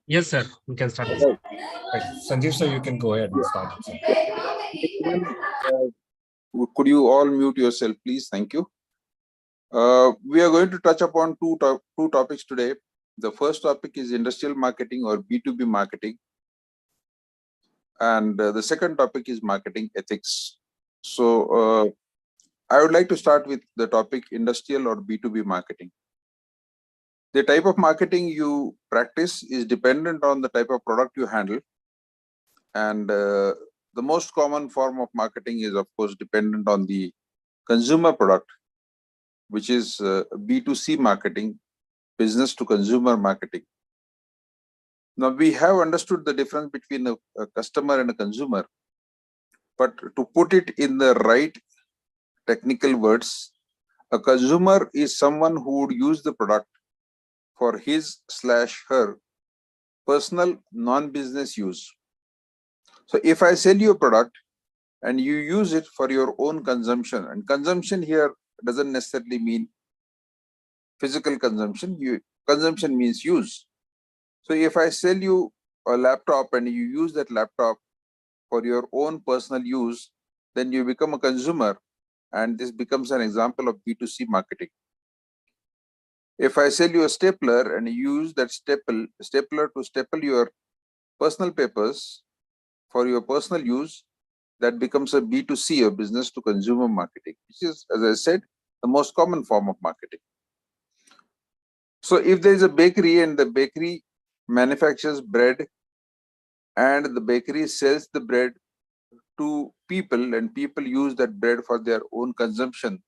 Yes, sir. We can start this. Right. Right. Sanjeev, sir, you can go ahead and Yeah. start it, sir. Could you all mute yourself, please? Thank you. We are going to touch upon two topics today. The first topic is industrial marketing or B2B marketing, and the second topic is marketing ethics. So I would like to start with the topic industrial or B2B marketing. The type of marketing you practice is dependent on the type of product you handle, and the most common form of marketing is, of course, dependent on the consumer product, which is B2C marketing, business to consumer marketing. Now, we have understood the difference between a customer and a consumer, but to put it in the right technical words, a consumer is someone who would use the product for his/her personal non-business use. So if I sell you a product and you use it for your own consumption, and consumption here doesn't necessarily mean physical consumption, consumption means use. So if I sell you a laptop and you use that laptop for your own personal use, then you become a consumer, and this becomes an example of B2C marketing. If I sell you a stapler and you use that stapler to staple your personal papers for your personal use, that becomes a B2C or business to consumer marketing, which is, as I said, the most common form of marketing. So if there is a bakery and the bakery manufactures bread and the bakery sells the bread to people and people use that bread for their own consumption,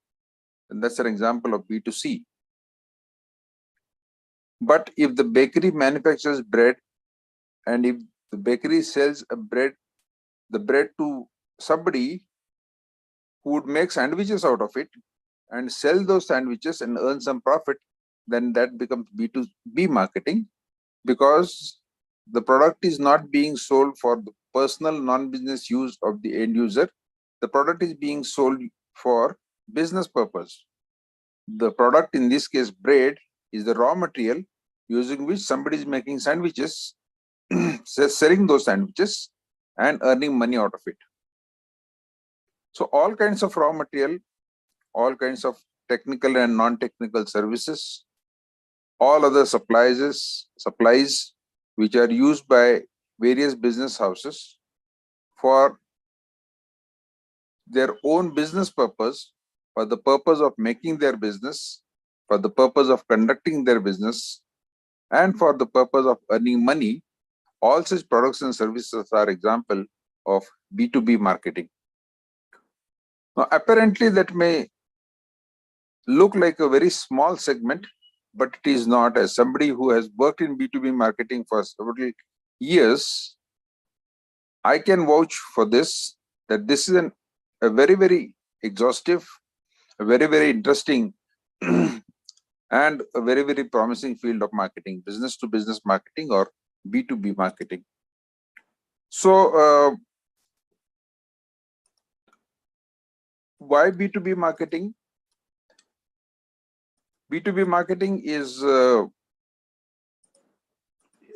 then that's an example of B2C. But if the bakery manufactures bread and if the bakery sells the bread to somebody who would make sandwiches out of it and sell those sandwiches and earn some profit, then that becomes B2B marketing, because the product is not being sold for the personal non-business use of the end user. The product is being sold for business purpose. The product, in this case bread, is the raw material using which somebody is making sandwiches, selling those sandwiches and earning money out of it. So all kinds of raw material, all kinds of technical and non-technical services, all other supplies which are used by various business houses for their own business purpose, for the purpose of making their business, for the purpose of conducting their business, and for the purpose of earning money, all such products and services are example of B2B marketing. Now, apparently that may look like a very small segment, but it is not. As somebody who has worked in B2B marketing for several years, I can vouch for this, that this is a very, very exhaustive, a very, very interesting and a very, very promising field of marketing, business to business marketing or B2B marketing. So why B2B marketing? B2B marketing is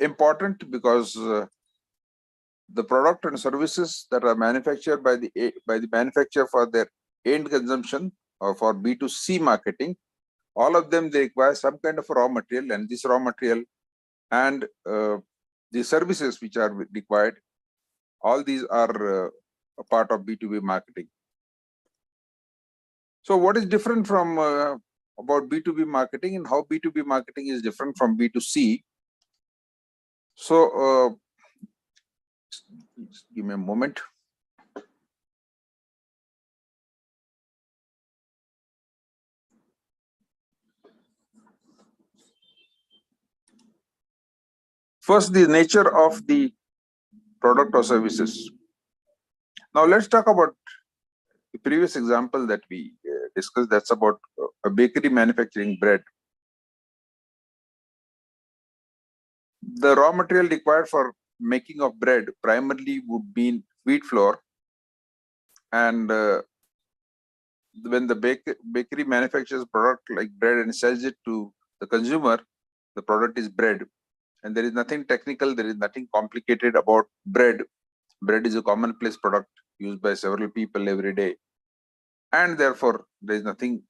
important because the product and services that are manufactured by the manufacturer for their end consumption or for B2C marketing, all of them, they require some kind of raw material, and this raw material and the services which are required, all these are a part of B2B marketing. So what is different from about B2B marketing and how B2B marketing is different from B2C? So give me a moment. First, the nature of the product or services. Now let's talk about the previous example that we discussed, that's about a bakery manufacturing bread. The raw material required for making of bread primarily would be wheat flour, and when the bakery manufactures product like bread and sells it to the consumer, the product is bread. and there is nothing technical, there is nothing complicated about bread. Bread is a commonplace product used by several people every day, and therefore there is nothing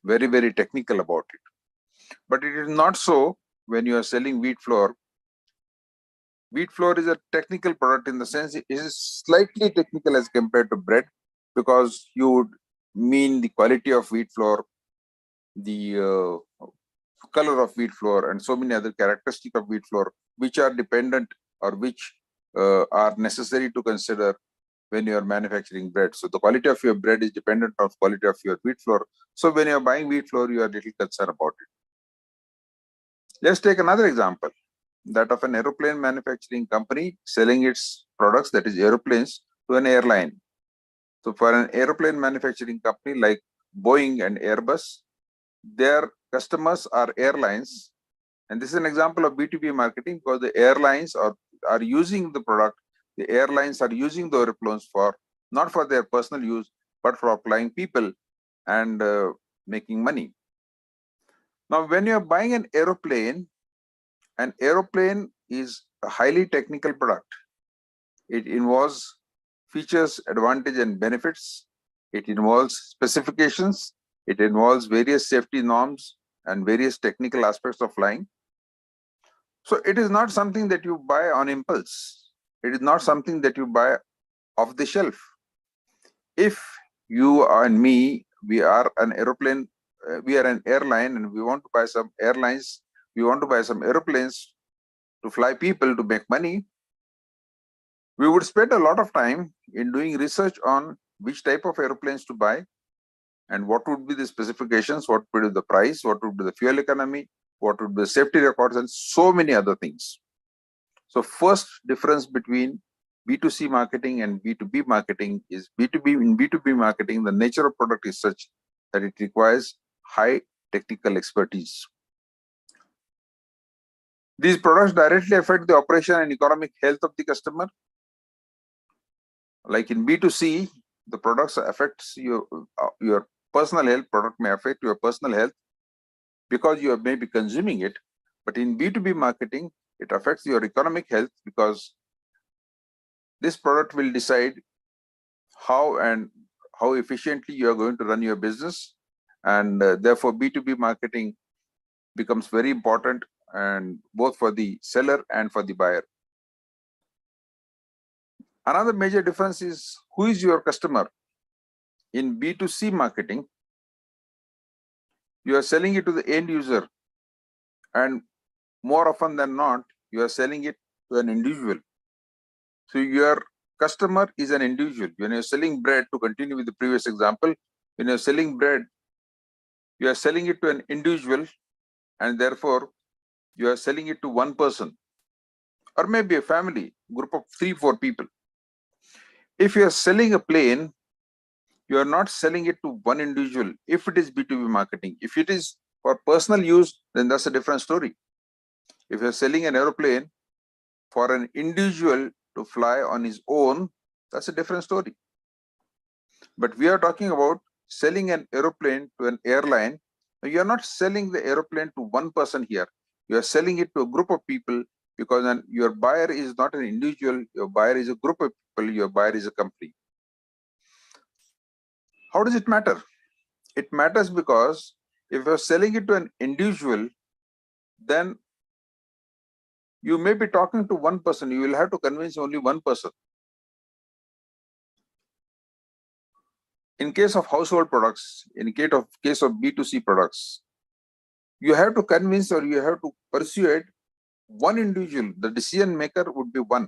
very, very technical about it. But it is not so when you are selling wheat flour. Wheat flour is a technical product in the sense it is slightly technical as compared to bread, because you would mean the quality of wheat flour, the color of wheat flour, and so many other characteristics of wheat flour, which are dependent or which are necessary to consider when you are manufacturing bread. So the quality of your bread is dependent on quality of your wheat flour. So when you are buying wheat flour, you are little concerned about it. Let's take another example, that of an aeroplane manufacturing company selling its products, that is aeroplanes, to an airline. So for an aeroplane manufacturing company like Boeing and Airbus, their customers are airlines. And this is an example of B2B marketing, because the airlines are using the product. The airlines are using the airplanes for, not for their personal use, but for flying people and making money. Now, when you are buying an aeroplane is a highly technical product. It involves features, advantage, and benefits. It involves specifications. It involves various safety norms and various technical aspects of flying. So it is not something that you buy on impulse. It is not something that you buy off the shelf. If you and me, we are an airplane, we are an airline, and we want to buy some airlines, we want to buy some airplanes to fly people to make money, we would spend a lot of time in doing research on which type of airplanes to buy and what would be the specifications, what would be the price, what would be the fuel economy, what would be the safety records, and so many other things. So first difference between B2C marketing and B2B marketing is in B2B marketing, the nature of product is such that it requires high technical expertise. These products directly affect the operation and economic health of the customer. Like in B2C, the products affects your personal health. Product may affect your personal health because you may be consuming it. But in B2B marketing, it affects your economic health, because this product will decide how efficiently you are going to run your business, and therefore B2B marketing becomes very important, and both for the seller and for the buyer. Another major difference is who is your customer. In B2C marketing, you are selling it to the end user, and more often than not, you are selling it to an individual. So your customer is an individual. When you're selling bread, to continue with the previous example, when you're selling bread, you are selling it to an individual, and therefore you are selling it to one person, or maybe a family, group of 3-4 people. If you are selling a plane, you are not selling it to one individual. If it is B2B marketing, if it is for personal use, then that's a different story. If you're selling an aeroplane for an individual to fly on his own, that's a different story. But we are talking about selling an aeroplane to an airline. You are not selling the aeroplane to one person here. You are selling it to a group of people, because your buyer is not an individual. Your buyer is a group of people. Your buyer is a company. How does it matter? It matters because if you're selling it to an individual, then you may be talking to one person. You will have to convince only one person. In case of household products, in case of B2C products, you have to convince, or you have to persuade one individual. The decision maker would be one.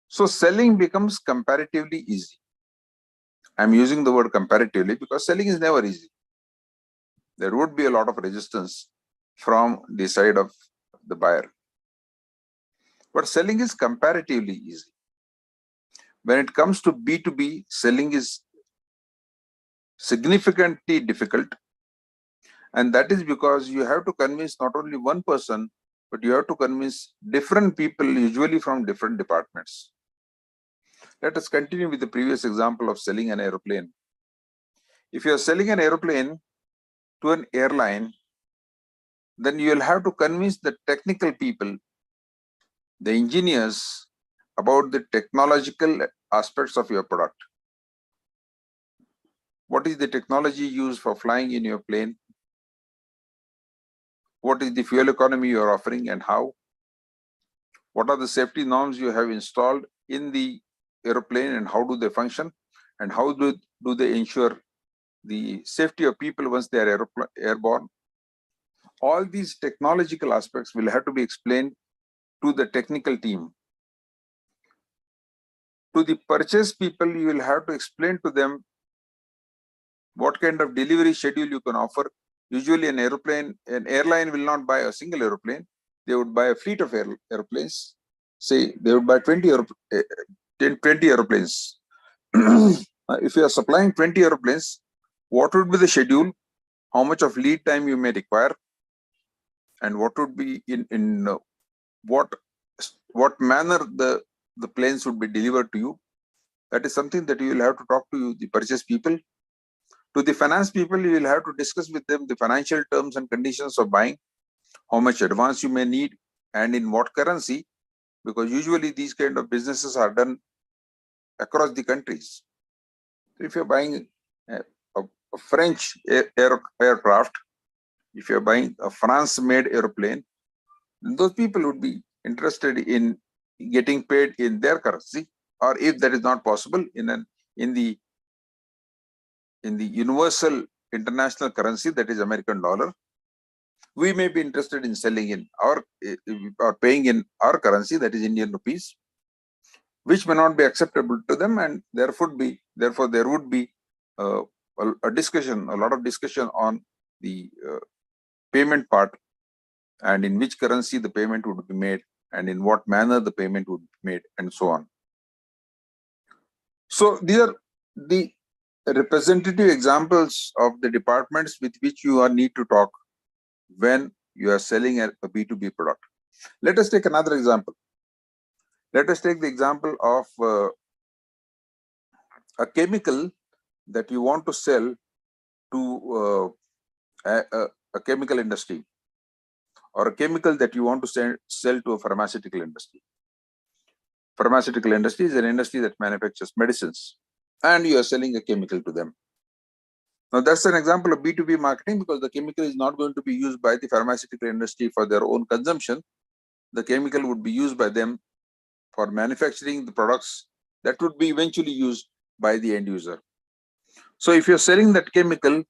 So selling becomes comparatively easy. I'm using the word comparatively because selling is never easy. There would be a lot of resistance from the side of the buyer. But selling is comparatively easy. When it comes to B2B, selling is significantly difficult. And that is because you have to convince not only one person, but you have to convince different people, usually from different departments. Let us continue with the previous example of selling an aeroplane. If you are selling an aeroplane to an airline, then you will have to convince the technical people, the engineers, about the technological aspects of your product. What is the technology used for flying in your plane? What is the fuel economy you are offering and how? What are the safety norms you have installed in the aeroplane and how do they function? And how do they ensure the safety of people once they are airborne? All these technological aspects will have to be explained to the technical team. To the purchase people, you will have to explain to them what kind of delivery schedule you can offer. Usually an airline will not buy a single aeroplane. They would buy a fleet of airplanes. Say they would buy 20 aeroplanes. If you are supplying 20 aeroplanes, what would be the schedule? How much of lead time you may require? And what would be in what manner the planes would be delivered to you? That is something that you will have to talk to the purchase people. To the finance people, you will have to discuss with them the financial terms and conditions of buying, how much advance you may need, and in what currency, because usually these kind of businesses are done across the countries. If you're buying a French aircraft, if you're buying a France-made airplane, those people would be interested in getting paid in their currency, or if that is not possible, in the universal international currency, that is American dollar. We may be interested in selling in our or paying in our currency, that is Indian rupees, which may not be acceptable to them, and therefore there would be a discussion, a lot of discussion on the payment part, and in which currency the payment would be made, and in what manner the payment would be made, and so on. So these are the representative examples of the departments with which you need to talk when you are selling a B2B product. Let us take another example. Let us take the example of a chemical that you want to sell to a chemical industry, or a chemical that you want to sell to a pharmaceutical industry. Pharmaceutical industry is an industry that manufactures medicines, and you are selling a chemical to them. Now that's an example of B2B marketing, because the chemical is not going to be used by the pharmaceutical industry for their own consumption. The chemical would be used by them for manufacturing the products that would be eventually used by the end user. So if you're selling that chemical,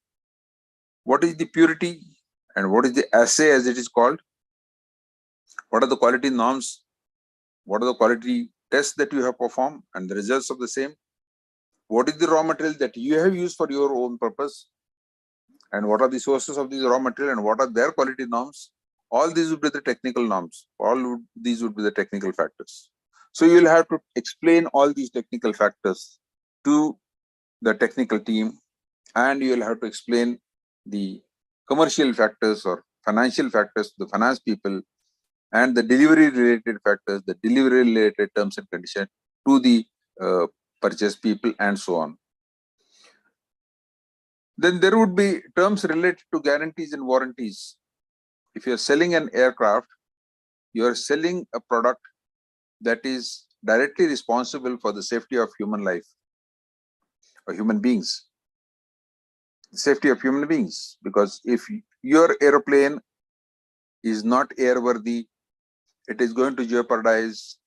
what is the purity and what is the assay, as it is called? What are the quality norms? What are the quality tests that you have performed and the results of the same? What is the raw material that you have used for your own purpose? And what are the sources of these raw material and what are their quality norms? All these would be the technical norms. These would be the technical factors. So you will have to explain all these technical factors to the technical team, and you will have to explain the commercial factors or financial factors to the finance people, and the delivery related factors, the delivery related terms and conditions to the purchase people, and so on. Then there would be terms related to guarantees and warranties. If you're selling an aircraft, you're selling a product that is directly responsible for the safety of human life or human beings. The safety of human beings, because if your airplane is not airworthy, it is going to jeopardize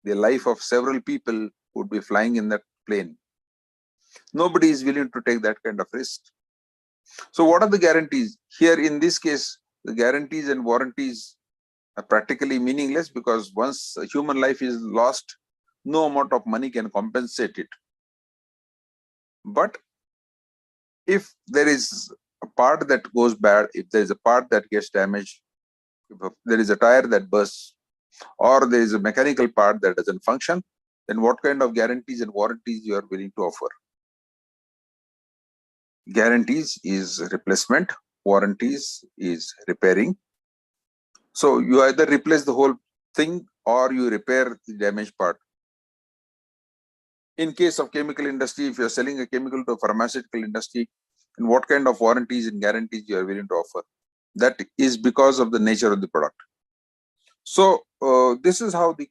the life of several people who would be flying in that plane. Nobody is willing to take that kind of risk. So what are the guarantees? Here in this case, the guarantees and warranties are practically meaningless, because once a human life is lost, no amount of money can compensate it. But if there is a part that goes bad, if there is a part that gets damaged, if there is a tire that bursts, or there is a mechanical part that doesn't function, then what kind of guarantees and warranties you are willing to offer? Guarantees is replacement, warranties is repairing. So you either replace the whole thing or you repair the damaged part. In case of chemical industry, if you're selling a chemical to a pharmaceutical industry, and what kind of warranties and guarantees you are willing to offer? That is because of the nature of the product. So this is how the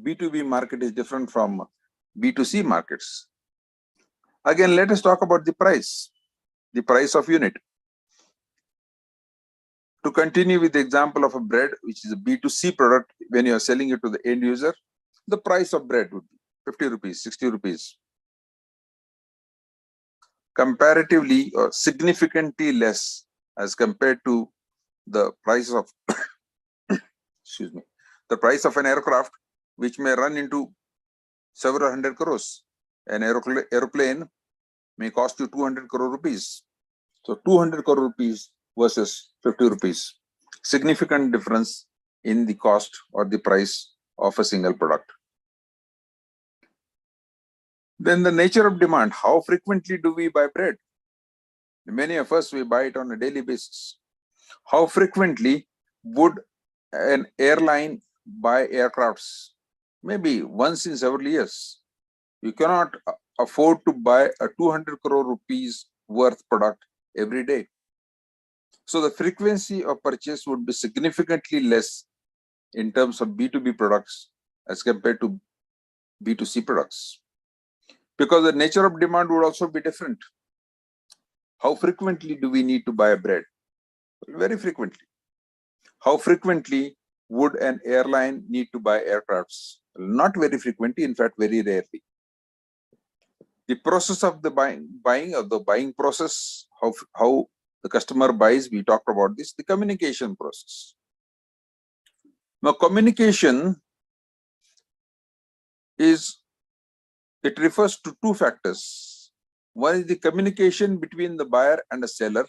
B2B market is different from B2C markets. Again, let us talk about the price of unit. To continue with the example of a bread, which is a B2C product, when you are selling it to the end user, the price of bread would be 50 rupees, 60 rupees. Comparatively or significantly less as compared to the price of, excuse me, the price of an aircraft, which may run into several hundred crores. An aeroplane may cost you 200 crore rupees. So 200 crore rupees versus 50 rupees. Significant difference in the cost or the price of a single product. Then the nature of demand. How frequently do we buy bread? Many of us, we buy it on a daily basis. How frequently would an airline buy aircrafts? Maybe once in several years. You cannot afford to buy a 200 crore rupees worth product every day. So the frequency of purchase would be significantly less in terms of B2B products as compared to B2C products. Because the nature of demand would also be different. How frequently do we need to buy a bread? Very frequently. How frequently would an airline need to buy aircrafts? Not very frequently, in fact, very rarely. The process of the buying process, how the customer buys, we talked about this, the communication process. Now, communication it refers to two factors. One is the communication between the buyer and the seller,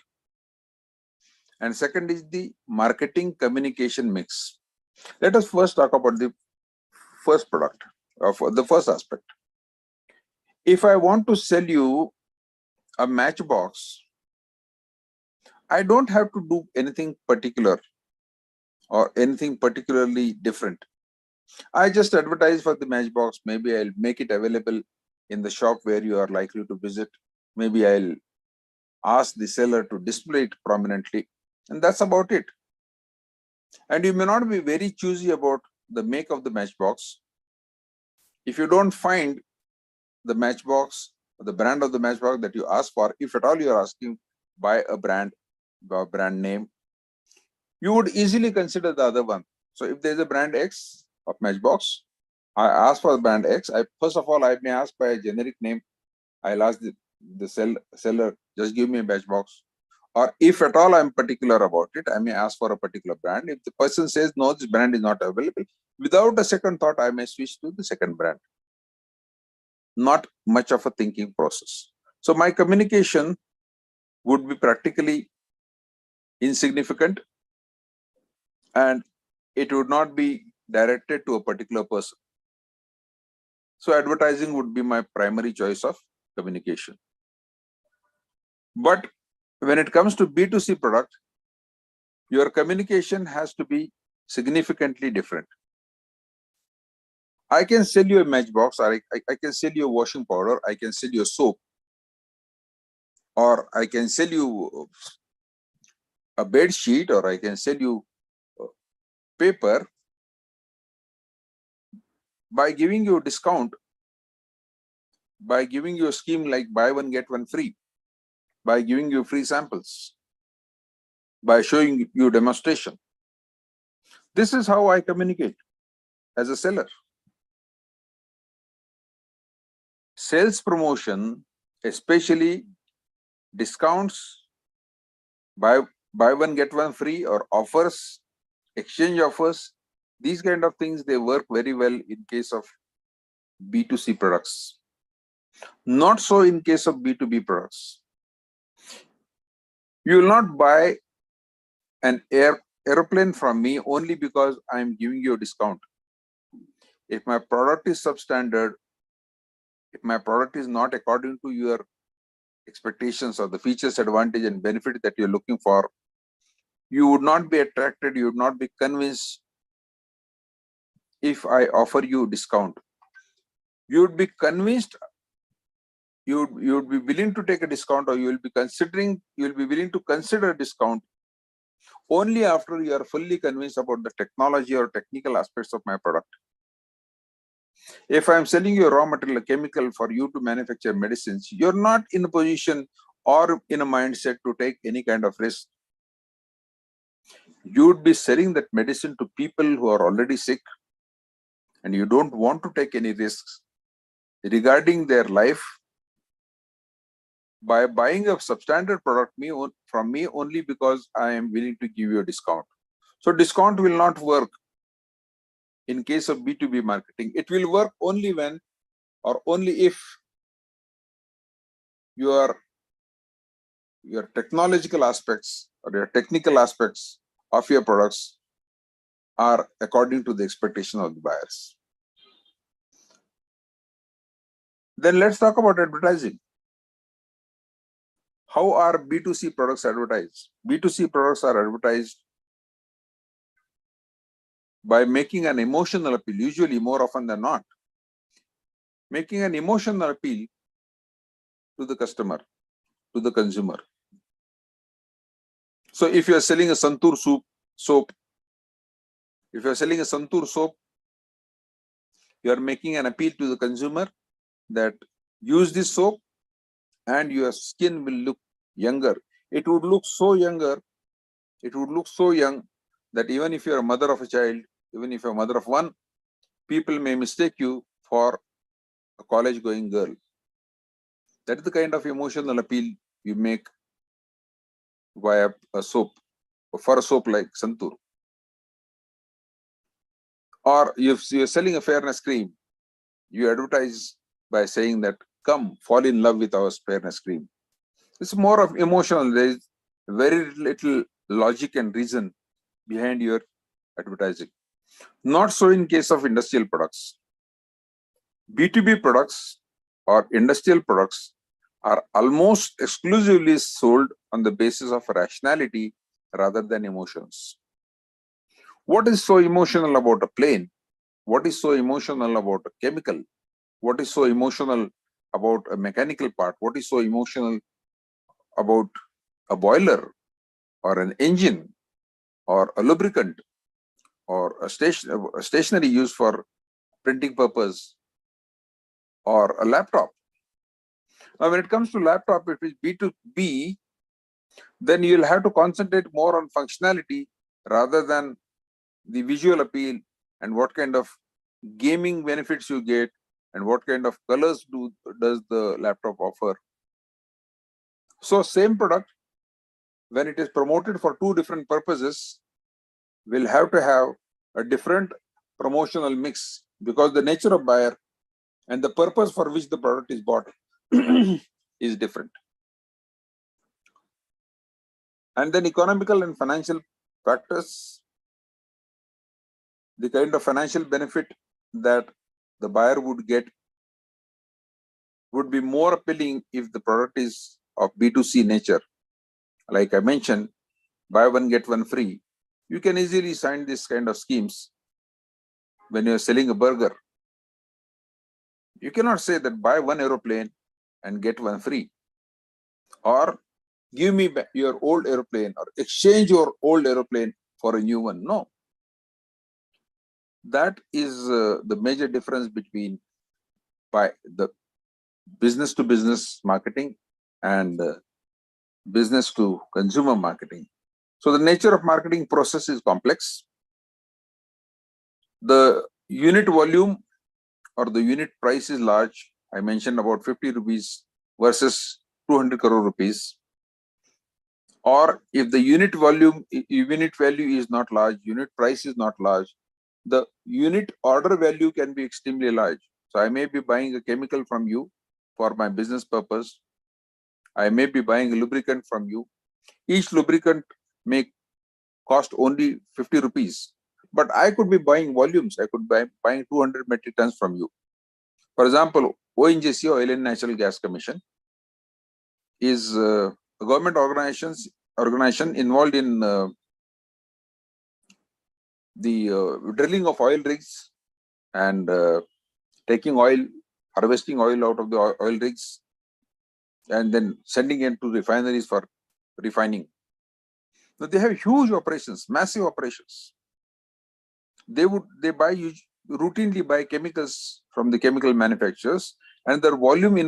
and second is the marketing communication mix. Let us first talk about the first product, the first aspect. If I want to sell you a matchbox, I don't have to do anything particular or anything particularly different. I just advertise for the matchbox. Maybe I'll make it available in the shop where you are likely to visit. Maybe I'll ask the seller to display it prominently, and that's about it. And you may not be very choosy about the make of the matchbox. If you don't find the matchbox, the brand of the matchbox that you ask for, if at all you are asking by a brand name, you would easily consider the other one. So if there's a brand X of matchbox, I ask for brand X. First of all, I may ask by a generic name. I'll ask the seller, just give me a matchbox. Or if at all I'm particular about it, I may ask for a particular brand. If the person says, no, this brand is not available, without a second thought, I may switch to the second brand. Not much of a thinking process. So my communication would be practically insignificant, and it would not be directed to a particular person. So advertising would be my primary choice of communication. But when it comes to B2C product, your communication has to be significantly different. I can sell you a matchbox, or I can sell you a washing powder, I can sell you a soap, or I can sell you a bed sheet, or I can sell you paper by giving you a discount, by giving you a scheme like buy one get one free, by giving you free samples, by showing you demonstration. This is how I communicate as a seller. Sales promotion, especially discounts, buy one get one free, or offers, exchange offers, these kind of things, they work very well in case of B2C products. Not so in case of B2B products. You will not buy an airplane from me only because I'm giving you a discount. If my product is substandard, if my product is not according to your expectations or the features, advantage, and benefit that you're looking for, you would not be attracted, you would not be convinced if I offer you discount. You would be convinced, you would be willing to take a discount, or you will be willing to consider discount only after you are fully convinced about the technology or technical aspects of my product. If I'm selling you a raw material, a chemical for you to manufacture medicines, you're not in a position or in a mindset to take any kind of risk. You would be selling that medicine to people who are already sick, and you don't want to take any risks regarding their life by buying a substandard product from me only because I am willing to give you a discount. So discount will not work in case of B2B marketing. It will work only when or only if your technological aspects or your technical aspects of your products are according to the expectation of the buyers. Then let's talk about advertising. How are B2C products advertised? B2C products are advertised by making an emotional appeal, usually more often than not, making an emotional appeal to the customer, to the consumer. So if you are selling a Santur soap, if you are selling a Santur soap, you are making an appeal to the consumer that use this soap and your skin will look younger. It would look so younger, it would look so young that even if you are a mother of a child, even if you are a mother of one, people may mistake you for a college going girl. That is the kind of emotional appeal you make via a soap, for a soap like Santur. Or if you're selling a fairness cream, you advertise by saying that, come, fall in love with our fairness cream. It's more of emotional. There is very little logic and reason behind your advertising. Not so in case of industrial products. B2B products or industrial products are almost exclusively sold on the basis of rationality rather than emotions. What is so emotional about a plane? What is so emotional about a chemical? What is so emotional about a mechanical part? What is so emotional about a boiler or an engine or a lubricant or a stationery used for printing purpose or a laptop? Now, when it comes to laptop, if it's B2B, then you'll have to concentrate more on functionality rather than the visual appeal and what kind of gaming benefits you get and what kind of colors does the laptop offer. So same product, when it is promoted for two different purposes, will have to have a different promotional mix because the nature of buyer and the purpose for which the product is bought is different. And then economical and financial factors, the kind of financial benefit that the buyer would get would be more appealing if the product is of B2C nature. Like I mentioned, buy one, get one free. You can easily sign this kind of schemes when you're selling a burger. You cannot say that buy one aeroplane and get one free, or give me your old aeroplane or exchange your old aeroplane for a new one. No. That is the major difference between the business to business marketing and business to consumer marketing. So the nature of marketing process is complex. The unit volume or the unit price is large. I mentioned about 50 rupees versus 200 crore rupees. Or if the unit value is not large, unit price is not large, the unit order value can be extremely large. So I may be buying a chemical from you for my business purpose. I may be buying a lubricant from you. Each lubricant may cost only 50 rupees. But I could be buying volumes. I could be buying 200 metric tons from you. For example, ONGC, Oil and Natural Gas Commission, is a government organization involved in the drilling of oil rigs and taking oil, harvesting oil out of the oil rigs, and then sending it to refineries for refining. Now they have huge operations, massive operations. They routinely buy chemicals from the chemical manufacturers, and their volumes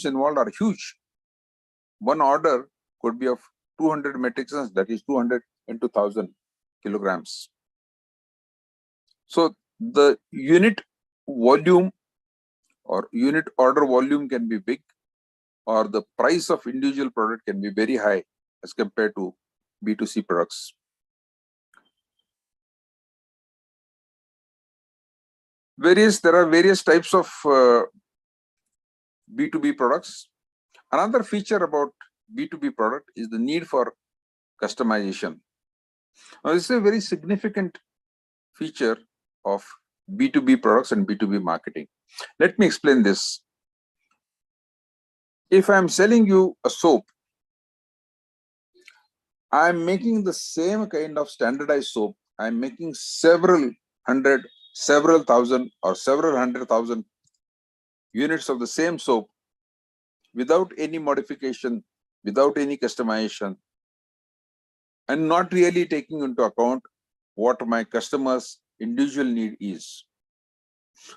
involved are huge. One order could be of 200 metric tons, that is 200 into 1000 kilograms. So the unit volume or unit order volume can be big, or the price of individual product can be very high as compared to B2C products. There are various types of B2B products. Another feature about B2B product is the need for customization. Now, this is a very significant feature of B2B products and B2B marketing. Let me explain this. If I'm selling you a soap, I'm making the same kind of standardized soap. I'm making several hundred, several thousand, or several 100,000 units of the same soap without any modification, without any customization, and not really taking into account what my customer's individual need is.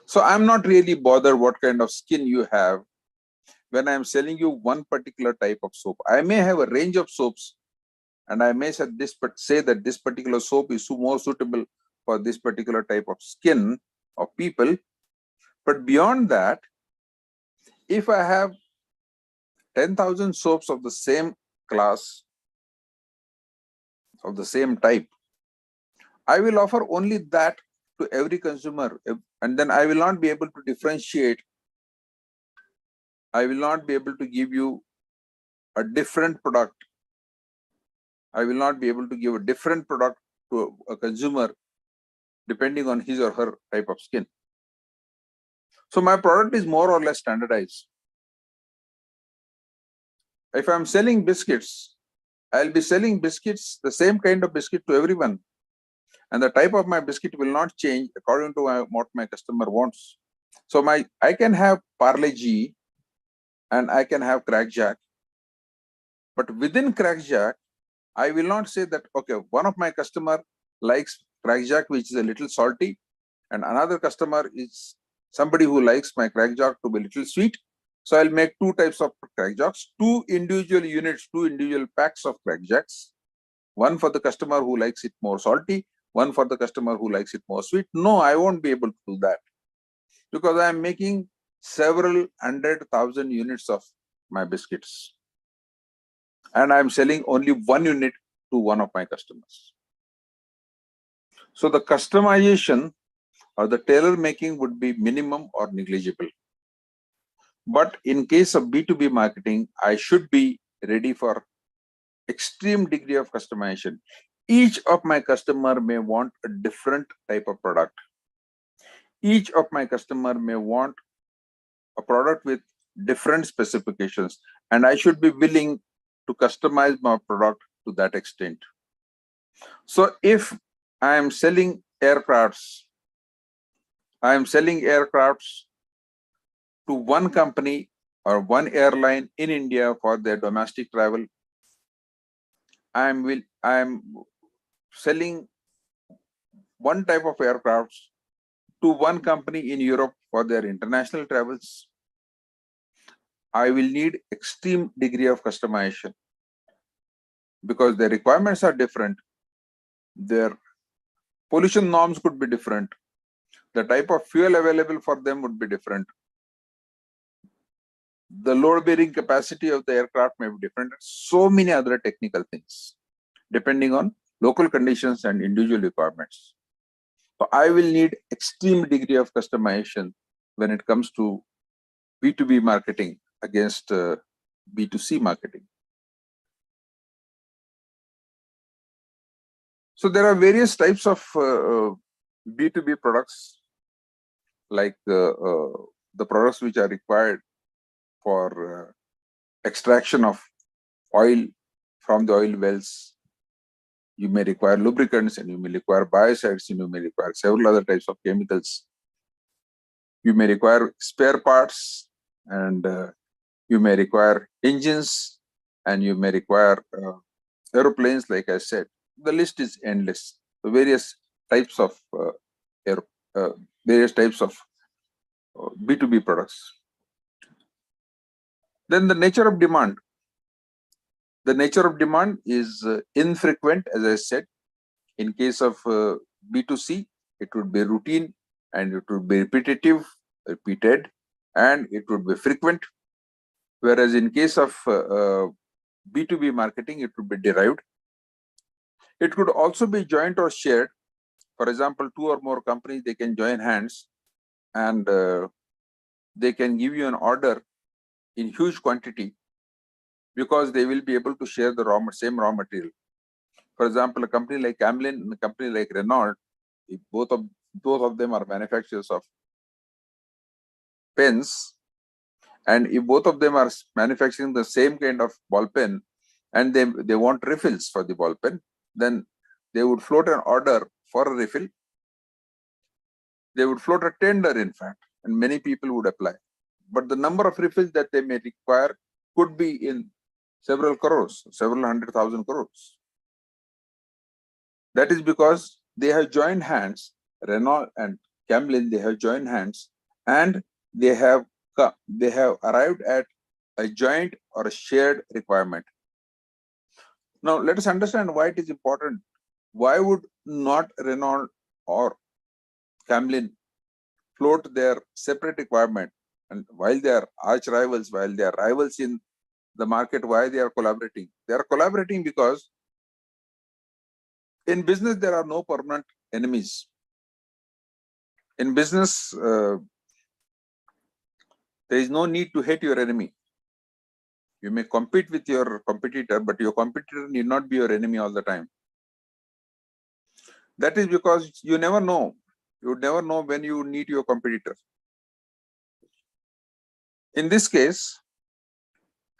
So I'm not really bothered what kind of skin you have when I'm selling you one particular type of soap. I may have a range of soaps, and I may say that this particular soap is more suitable for this particular type of skin of people. But beyond that, if I have 10,000 soaps of the same class, of the same type, I will offer only that to every consumer, and then I will not be able to differentiate. I will not be able to give you a different product. I will not be able to give a different product to a consumer depending on his or her type of skin. So my product is more or less standardized. If I'm selling biscuits, I'll be selling biscuits, the same kind of biscuit to everyone. And the type of my biscuit will not change according to what my customer wants. So I can have Parle G and I can have Crackjack. But within Crackjack, I will not say that, okay, one of my customer likes Crackjack, which is a little salty, and another customer is somebody who likes my Crackjack to be a little sweet. So I'll make two types of Crackjacks, two individual units, two individual packs of Crackjacks. One for the customer who likes it more salty, one for the customer who likes it more sweet. No, I won't be able to do that because I'm making several 100,000 units of my biscuits. And I'm selling only one unit to one of my customers. So the customization or the tailor making would be minimum or negligible. But in case of B2B marketing, I should be ready for extreme degree of customization. Each of my customer may want a different type of product. Each of my customer may want a product with different specifications, and I should be willing to customize my product to that extent. So if I am selling aircrafts, to one company or one airline in India for their domestic travel. I am selling one type of aircrafts to one company in Europe for their international travels. I will need extreme degree of customization because their requirements are different. Their pollution norms could be different. The type of fuel available for them would be different. The load bearing capacity of the aircraft may be different. So many other technical things depending on local conditions and individual requirements. So I will need extreme degree of customization when it comes to B2B marketing against B2C marketing. So there are various types of B2B products, like the products which are required for extraction of oil from the oil wells. You may require lubricants, and you may require biocides, and you may require several other types of chemicals. You may require spare parts, and you may require engines, and you may require aeroplanes, like I said, the list is endless. The various types of various types of B2B products. Then the nature of demand. The nature of demand is infrequent, as I said. In case of B2C, it would be routine and it would be repetitive, repeated, and it would be frequent. Whereas in case of B2B marketing, it would be derived. It could also be joint or shared. For example, two or more companies, they can join hands and they can give you an order in huge quantity because they will be able to share the same raw material. For example, a company like Camlin and a company like Renault, if both of them are manufacturers of pens, and if both of them are manufacturing the same kind of ball pen and they want refills for the ball pen, then they would float an order for a refill. They would float a tender, in fact, and many people would apply. But the number of refills that they may require could be in several crores, several 100,000 crores. That is because they have joined hands, Renault and Camlin, they have joined hands, and they have arrived at a joint or a shared requirement. Now, let us understand why it is important. Why would not Renault or Camlin float their separate requirement? And while they are arch rivals, while they are rivals in the market, why they are collaborating? They are collaborating because in business, there are no permanent enemies. In business, there is no need to hate your enemy. You may compete with your competitor, but your competitor need not be your enemy all the time. That is because you never know. You would never know when you need your competitor. In this case,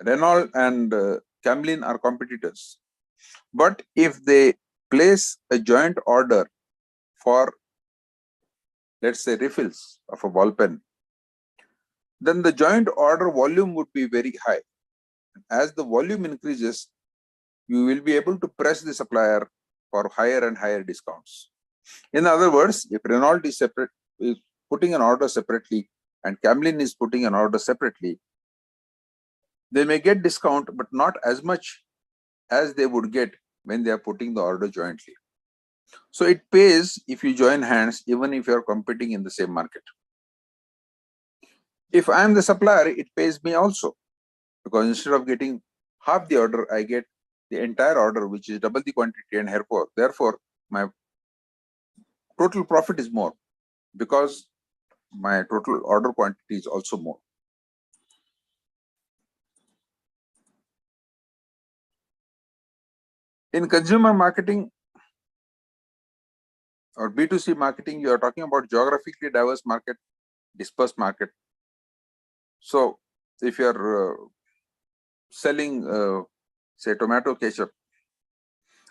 Renault and Camlin are competitors. But if they place a joint order for, let's say, refills of a ball pen, then the joint order volume would be very high. As the volume increases, you will be able to press the supplier for higher and higher discounts. In other words, if Renault is putting an order separately and Camlin is putting an order separately, they may get discount, but not as much as they would get when they are putting the order jointly. So it pays if you join hands, even if you are competing in the same market. If I am the supplier, it pays me also, because instead of getting half the order, I get the entire order, which is double the quantity, and therefore my total profit is more because my total order quantity is also more. In consumer marketing or B2C marketing, you are talking about geographically diverse market, dispersed market. So if you are selling, say, tomato ketchup,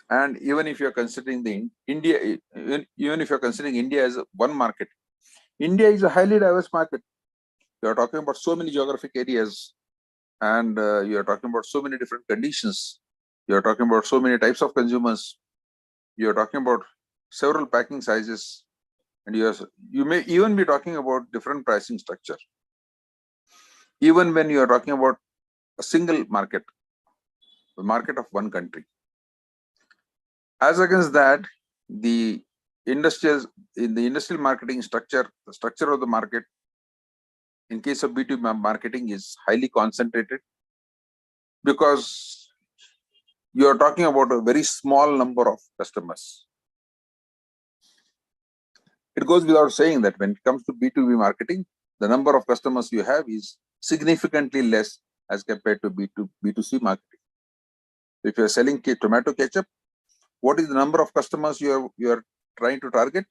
and even if you are considering India as one market, India is a highly diverse market. You are talking about so many geographic areas, and you are talking about so many different conditions. You are talking about so many types of consumers. You are talking about several packing sizes, and you may even be talking about different pricing structure. Even when you are talking about a single market, the market of one country. As against that, in the industrial marketing structure, the structure of the market in case of B2B marketing is highly concentrated, because you are talking about a very small number of customers. It goes without saying that when it comes to B2B marketing, the number of customers you have is significantly less as compared to B2C marketing. If you are selling tomato ketchup, what is the number of customers you are trying to target?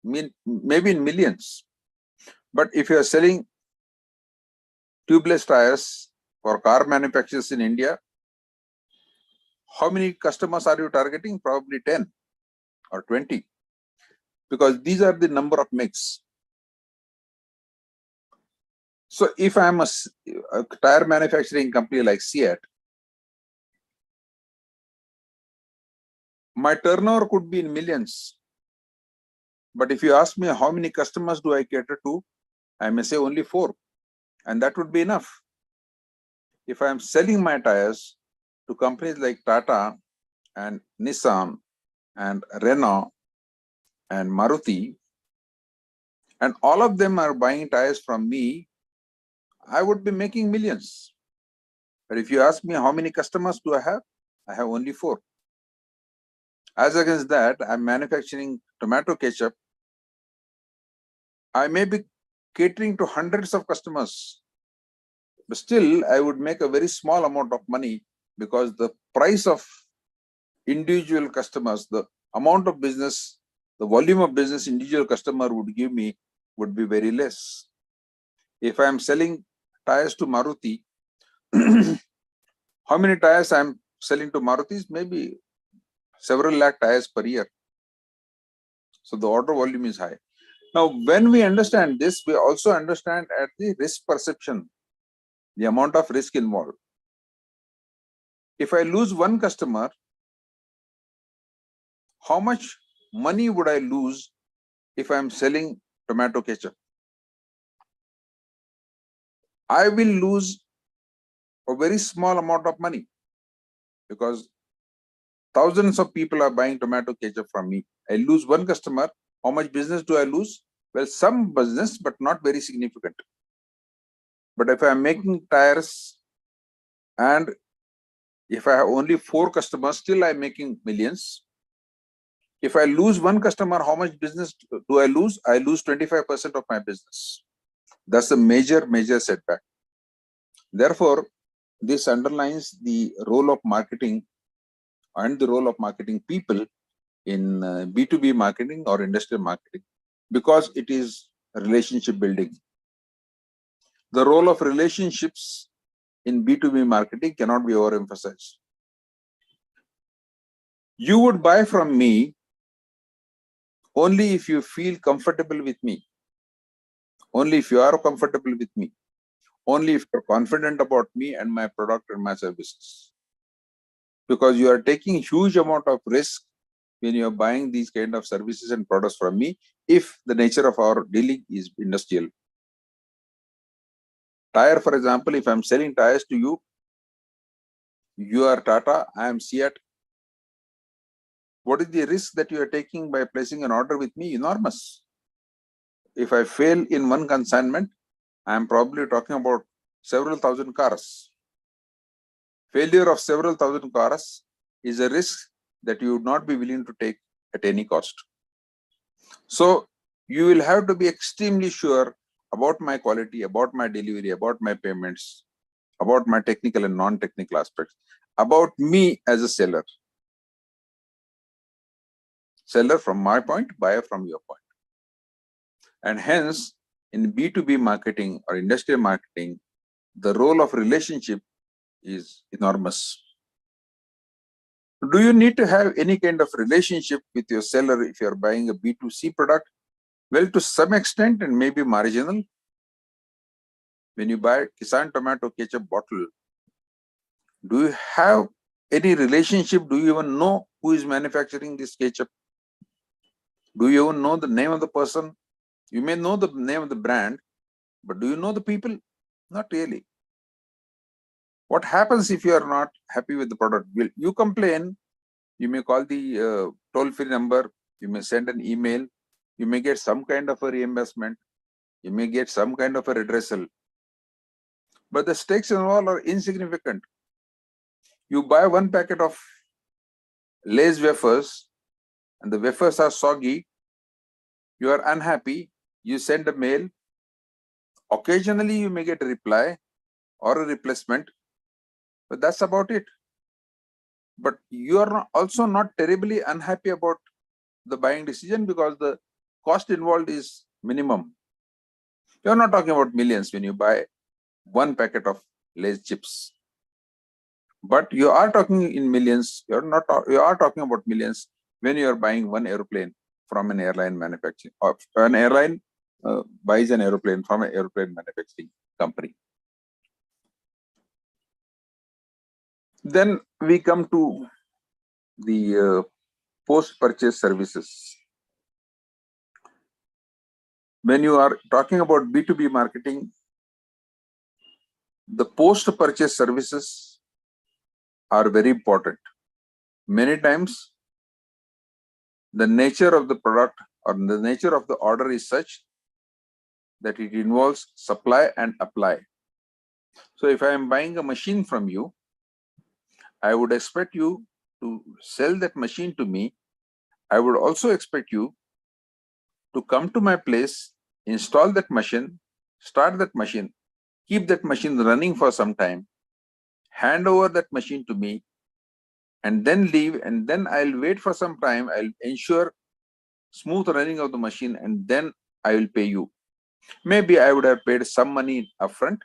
Maybe in millions. But if you are selling tubeless tires for car manufacturers in India, how many customers are you targeting? Probably 10 or 20, because these are the number of mix. So if I'm a tire manufacturing company like Seat, My turnover could be in millions. But if you ask me how many customers do I cater to, I may say only 4, and that would be enough. If I am selling my tires to companies like Tata and Nissan and Renault and Maruti, and all of them are buying tires from me, I would be making millions. But if you ask me how many customers do I have only 4. As against that, I'm manufacturing tomato ketchup. I may be catering to hundreds of customers, but still I would make a very small amount of money because the price of individual customers, the amount of business, the volume of business individual customer would give me would be very less. If I am selling tires to Maruti, how many tires I am selling to Marutis? Maybe several lakh tires per year. So the order volume is high. Now, when we understand this, we also understand at the risk perception, the amount of risk involved. If I lose one customer, how much money would I lose if I am selling tomato ketchup? I will lose a very small amount of money because thousands of people are buying tomato ketchup from me. I lose one customer. How much business do I lose? Well, some business, but not very significant. But if I am making tires and if I have only 4 customers, still I am making millions. If I lose one customer, how much business do I lose? I lose 25% of my business. That's a major setback. Therefore, this underlines the role of marketing and the role of marketing people in B2B marketing or industrial marketing, because it is relationship building. The role of relationships in B2B marketing cannot be overemphasized. You would buy from me only if you feel comfortable with me, only if you are comfortable with me, only if you're confident about me and my product and my services. Because you are taking huge amount of risk when you are buying these kind of services and products from me, if the nature of our dealing is industrial. Tire, for example, if I'm selling tires to you, you are Tata, I am Seat. What is the risk that you are taking by placing an order with me? Enormous. If I fail in one consignment, I am probably talking about several thousand cars. Failure of several thousand cars is a risk that you would not be willing to take at any cost. So you will have to be extremely sure about my quality, about my delivery, about my payments, about my technical and non-technical aspects, about me as a seller. Seller from my point, buyer from your point. And hence, in B2B marketing or industrial marketing, the role of relationship is enormous. Do you need to have any kind of relationship with your seller if you are buying a B2C product? Well, to some extent and maybe marginal. When you buy Kisan tomato ketchup bottle, do you have any relationship? Do you even know who is manufacturing this ketchup? Do you even know the name of the person? You may know the name of the brand, but do you know the people? Not really. What happens if you are not happy with the product? Will you complain? You may call the toll-free number. You may send an email. You may get some kind of a reimbursement. You may get some kind of a redressal. But the stakes involved are insignificant. You buy one packet of Lay's wafers and the wafers are soggy. You are unhappy. You send a mail. Occasionally, you may get a reply or a replacement, but that's about it. But you are also not terribly unhappy about the buying decision because the cost involved is minimum. You're not talking about millions when you buy one packet of Lay's chips, but you are talking in millions. You are talking about millions when you are buying one airplane from an airline manufacturing, or an airline buys an airplane from an airplane manufacturing company. Then we come to the post-purchase services. When you are talking about B2B marketing, the post-purchase services are very important. Many times, the nature of the product or the nature of the order is such that it involves supply and apply. So if I am buying a machine from you, I would expect you to sell that machine to me. I would also expect you to come to my place, install that machine, start that machine, keep that machine running for some time, hand over that machine to me, and then leave, and then I'll wait for some time. I'll ensure smooth running of the machine, and then I will pay you. Maybe I would have paid some money upfront,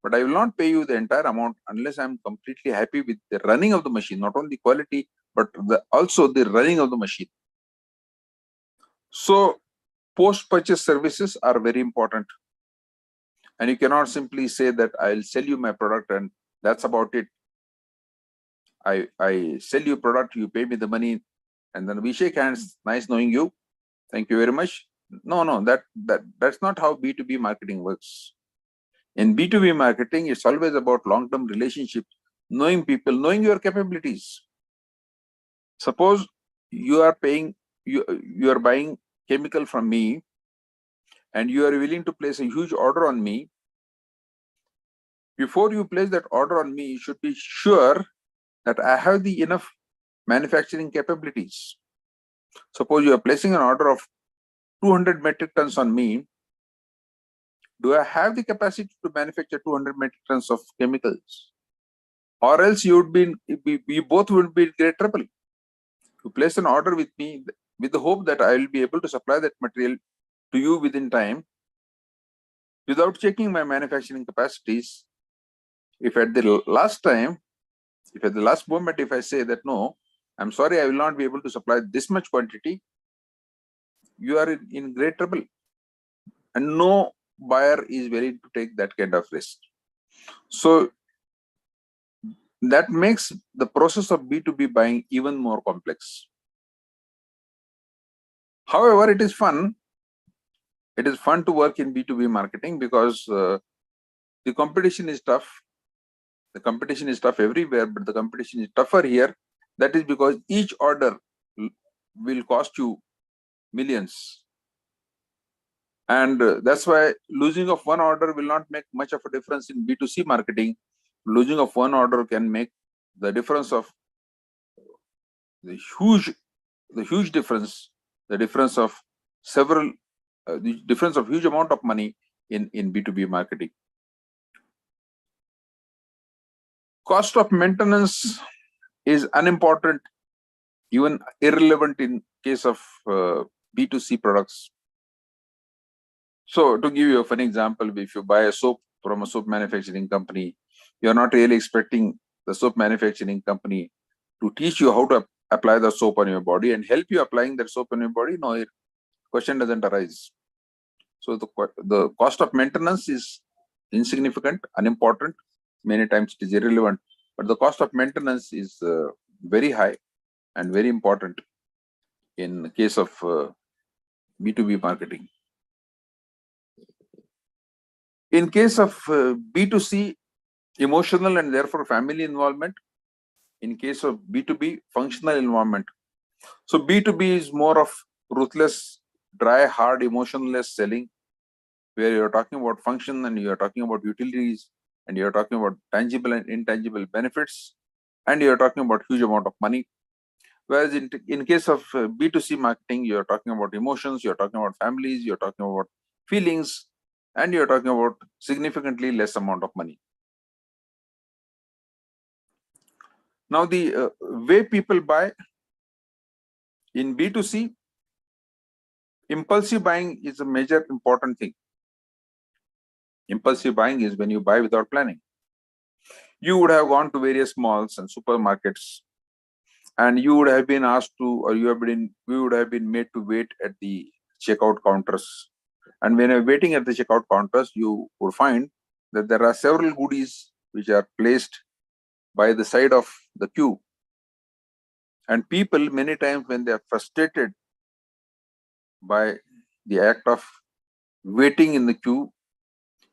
but I will not pay you the entire amount unless I'm completely happy with the running of the machine, not only quality, but also the running of the machine. So post-purchase services are very important. And you cannot simply say that I'll sell you my product and that's about it. I sell you product, you pay me the money, and then we shake hands. Nice knowing you. Thank you very much. No, that's not how B2B marketing works. In B2B marketing, it's always about long-term relationships, knowing people, knowing your capabilities. Suppose you are paying, you are buying chemical from me, and you are willing to place a huge order on me. Before you place that order on me, you should be sure that I have the enough manufacturing capabilities. Suppose you are placing an order of 200 metric tons on me. Do I have the capacity to manufacture 200 metric tons of chemicals? Or else you would be, we both would be in great trouble. You place an order with me with the hope that I will be able to supply that material to you within time without checking my manufacturing capacities. If at the last moment, if I say that no, I'm sorry, I will not be able to supply this much quantity, you are in great trouble. And no buyer is willing to take that kind of risk. So that makes the process of B2B buying even more complex. However, it is fun. It is fun to work in B2B marketing because the competition is tough. The competition is tough everywhere, but the competition is tougher here. That is because each order will cost you millions. And that's why losing of one order will not make much of a difference in B2C marketing. Losing of one order can make the difference of the huge difference, the difference of several, the difference of huge amount of money in B2B marketing. Cost of maintenance is unimportant, even irrelevant in case of B2C products. So to give you a fun example, if you buy a soap from a soap manufacturing company, you're not really expecting the soap manufacturing company to teach you how to apply the soap on your body and help you applying that soap on your body. No, question doesn't arise. So the cost of maintenance is insignificant, unimportant. Many times it is irrelevant, but the cost of maintenance is very high and very important in the case of B2B marketing. In case of B2C, emotional and therefore family involvement. In case of B2B, functional involvement. So B2B is more of ruthless, dry, hard, emotionless selling, where you're talking about function and you're talking about utilities and you're talking about tangible and intangible benefits and you're talking about huge amount of money. Whereas in case of B2C marketing, you're talking about emotions, you're talking about families, you're talking about feelings, and you're talking about significantly less amount of money. Now, the way people buy in B2C, impulsive buying is a major important thing. Impulsive buying is when you buy without planning. You would have gone to various malls and supermarkets, and you would have been asked to, or we would have been made to wait at the checkout counters. And when you're waiting at the checkout counters, you would find that there are several goodies which are placed by the side of the queue. And people, many times when they are frustrated by the act of waiting in the queue,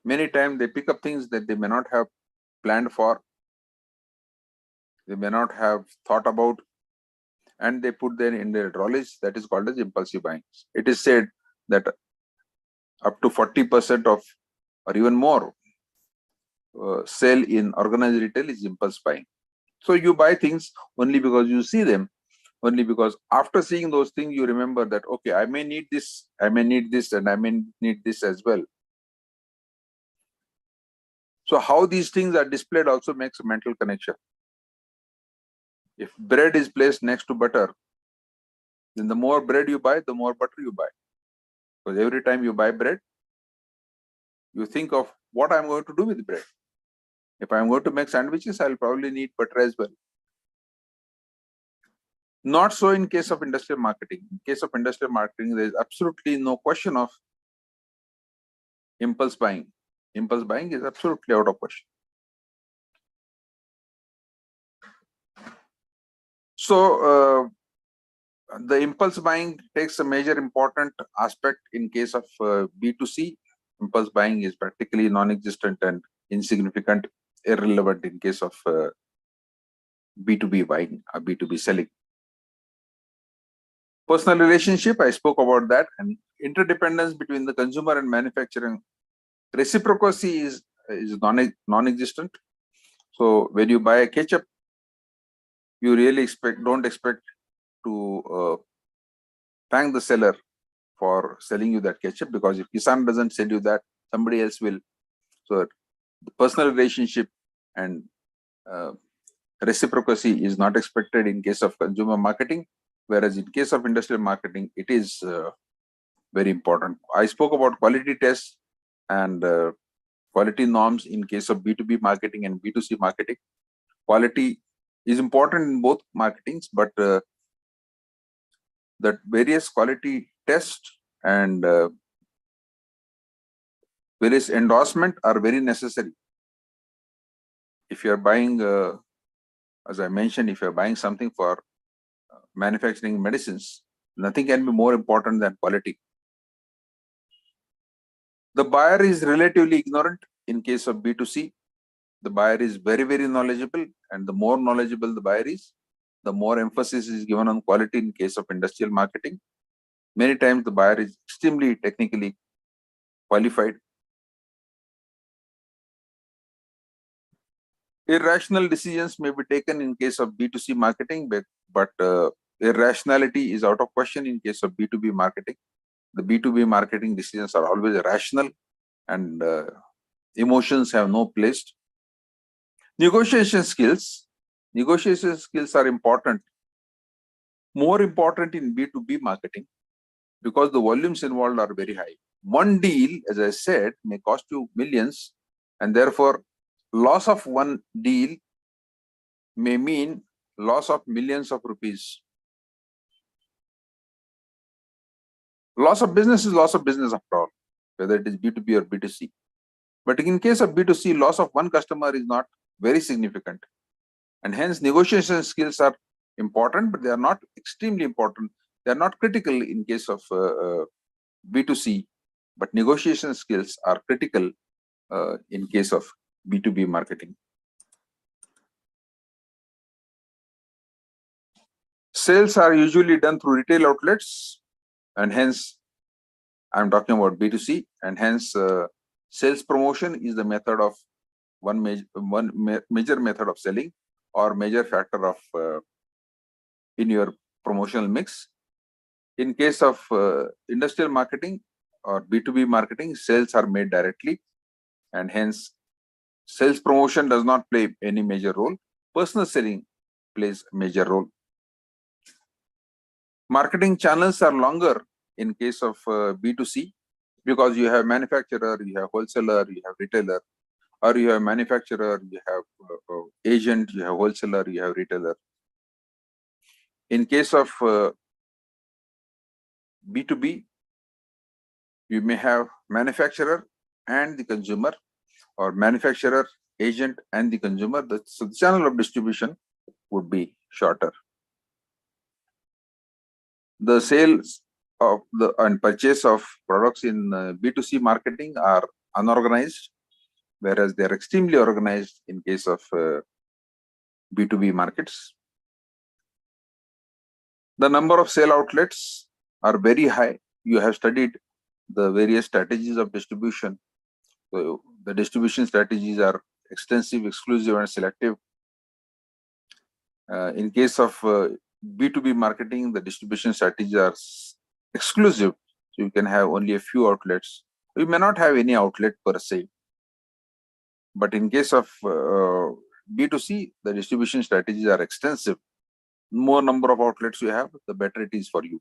many times they pick up things that they may not have planned for, they may not have thought about, and they put them in their trolleys. That is called as impulsive buying. It is said that up to 40% of, or even more, sale in organized retail is impulse buying. So you buy things only because you see them, only because after seeing those things you remember that, okay, I may need this, I may need this, and I may need this as well. So how these things are displayed also makes a mental connection. If bread is placed next to butter, then the more bread you buy, the more butter you buy. Because every time you buy bread, you think of what I'm going to do with bread. If I'm going to make sandwiches, I'll probably need butter as well. Not so in case of industrial marketing. In case of industrial marketing, there is absolutely no question of impulse buying. Impulse buying is absolutely out of question. So the impulse buying takes a major important aspect in case of B2C. Impulse buying is practically non-existent and insignificant, irrelevant in case of B2B buying or B2B selling. Personal relationship, I spoke about that, and interdependence between the consumer and manufacturing. Reciprocity is non-existent. So when you buy a ketchup, you really don't expect to thank the seller for selling you that ketchup, because if Kisan doesn't sell you that, somebody else will. So the personal relationship and reciprocity is not expected in case of consumer marketing, whereas in case of industrial marketing, it is very important. I spoke about quality tests and quality norms in case of B2B marketing and B2C marketing. Quality is important in both marketings, but that various quality tests and various endorsement are very necessary. If you are buying, as I mentioned, if you are buying something for manufacturing medicines, nothing can be more important than quality. The buyer is relatively ignorant in case of B2C. The buyer is very, very knowledgeable, and the more knowledgeable the buyer is, the more emphasis is given on quality in case of industrial marketing. Many times the buyer is extremely technically qualified. Irrational decisions may be taken in case of B2C marketing, but irrationality is out of question in case of B2B marketing. The B2B marketing decisions are always rational, and emotions have no place. Negotiation skills are important, more important in B2B marketing, because the volumes involved are very high. One deal, as I said, may cost you millions, and therefore loss of one deal may mean loss of millions of rupees. Loss of business is loss of business after all, whether it is B2B or B2C. But in case of B2C, loss of one customer is not very significant. And hence negotiation skills are important, but they are not extremely important. They are not critical in case of B2C, but negotiation skills are critical in case of B2B marketing. Sales are usually done through retail outlets, and hence I'm talking about B2C, and hence sales promotion is the method of one major method of selling, or major factor of in your promotional mix. In case of industrial marketing or B2B marketing, sales are made directly, and hence sales promotion does not play any major role. Personal selling plays a major role. Marketing channels are longer in case of B2C, because you have manufacturer, you have wholesaler, you have retailer, or you have manufacturer, you have agent, you have wholesaler, you have retailer. In case of B2B, you may have manufacturer and the consumer, or manufacturer, agent, and the consumer. So the channel of distribution would be shorter. The sales of the and purchase of products in B2C marketing are unorganized, whereas they are extremely organized in case of B2B markets. The number of sale outlets are very high. You have studied the various strategies of distribution. So the distribution strategies are extensive, exclusive, and selective. In case of B2B marketing, the distribution strategies are exclusive. So you can have only a few outlets. You may not have any outlet per se. But in case of B2C, the distribution strategies are extensive. More number of outlets you have, the better it is for you.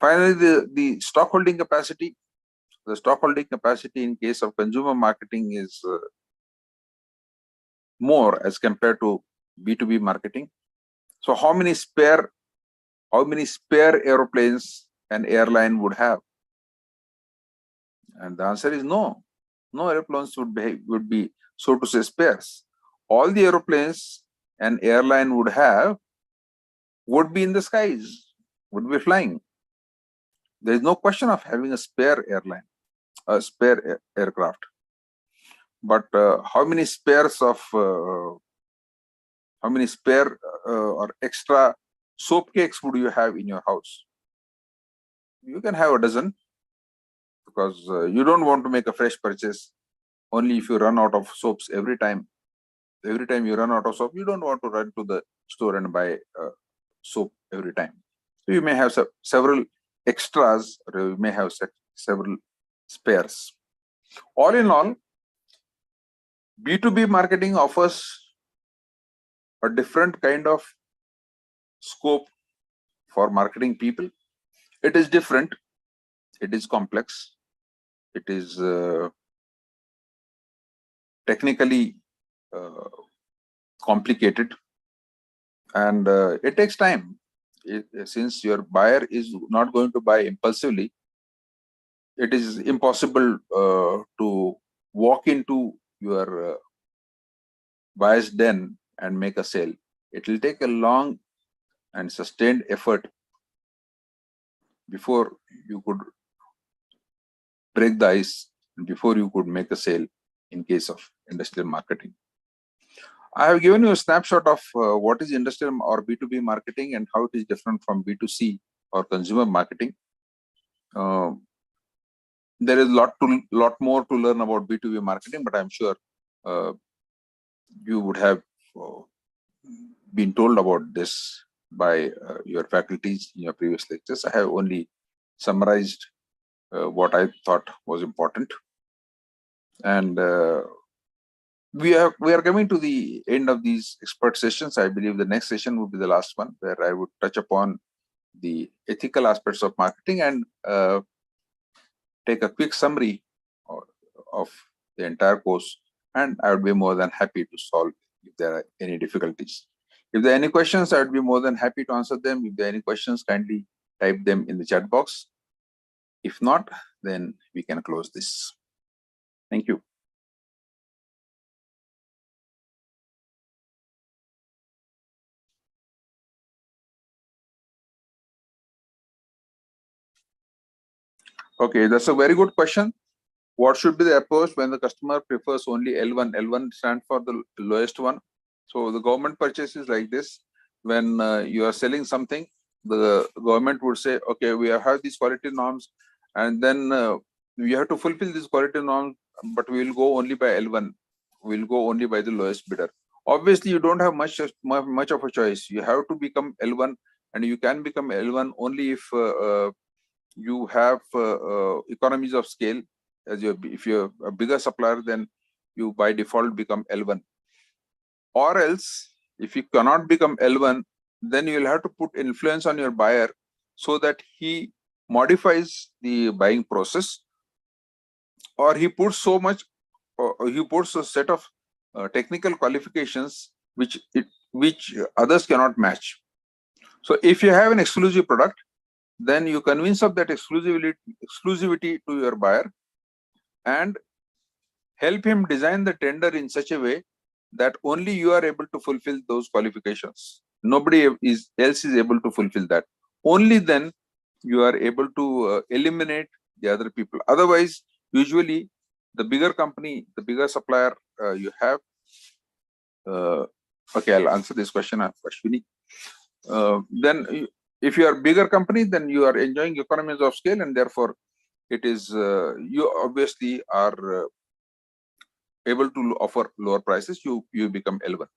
Finally, the stockholding capacity. The stockholding capacity in case of consumer marketing is more as compared to B2B marketing. So how many spare aeroplanes an airline would have? And the answer is no. No airplanes would be so to say spares. All the aeroplanes an airline would have would be in the skies, would be flying. There is no question of having a spare airline, a spare aircraft. But how many spares of or extra soap cakes would you have in your house? You can have a dozen, because you don't want to make a fresh purchase only if you run out of soaps every time. Every time you run out of soap, you don't want to run to the store and buy soap every time. So you may have several extras, or you may have several spares. All in all, B2B marketing offers a different kind of scope for marketing people. It is different, it is complex, it is technically complicated, and it takes time. Since your buyer is not going to buy impulsively, it is impossible to walk into your buyer's den and make a sale. It will take a long and sustained effort before you could break the ice, and before you could make a sale in case of industrial marketing. I have given you a snapshot of what is industrial or B2B marketing and how it is different from B2C or consumer marketing. There is a lot more to learn about B2B marketing, but I'm sure you would have been told about this by your faculties in your previous lectures. I have only summarized what I thought was important, and we are coming to the end of these expert sessions. I believe the next session would be the last one, where I would touch upon the ethical aspects of marketing and take a quick summary of the entire course, and I would be more than happy to solve if there are any difficulties. If there are any questions, I would be more than happy to answer them. If there are any questions, kindly type them in the chat box. If not, then we can close this. Thank you. Okay, that's a very good question. What should be the approach when the customer prefers only L1? L1 stands for the lowest one. So the government purchases like this. When you are selling something, the government would say, okay, we have these quality norms, and then we have to fulfill these quality norms, but we will go only by L1. We will go only by the lowest bidder. Obviously, you don't have much of a choice. You have to become L1, and you can become L1 only if you have economies of scale. If you're a bigger supplier, then you by default become L1. Or else, if you cannot become L1, then you will have to put influence on your buyer so that he modifies the buying process, or he puts he puts a set of technical qualifications which others cannot match. So if you have an exclusive product, then you convince of that exclusivity to your buyer and help him design the tender in such a way that only you are able to fulfill those qualifications. Nobody else is able to fulfill that. Only then you are able to eliminate the other people. Otherwise, usually the bigger company, the bigger supplier you have. Okay, I'll answer this question, Ashwini. If you are bigger company, then you are enjoying economies of scale, and therefore it is you obviously are able to offer lower prices. You become L1.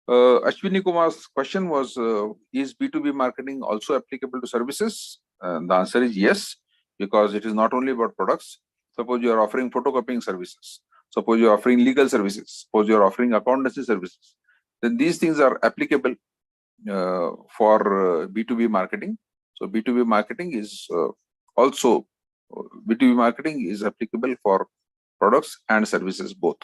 Ashwini Kumar's question was, is B2B marketing also applicable to services? The answer is yes, because it is not only about products. Suppose you are offering photocopying services. Suppose you are offering legal services. Suppose you are offering accountancy services. Then these things are applicable for B2B marketing. So B2B marketing is also B2B marketing is applicable for products and services both.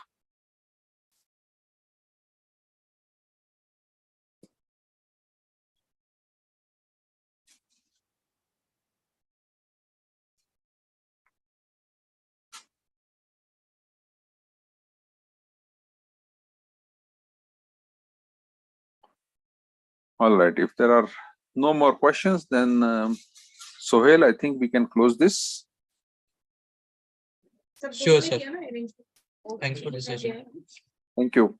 All right. If there are no more questions, then Sohail, I think we can close this. Sure, sir. Thanks for the session. Thank you.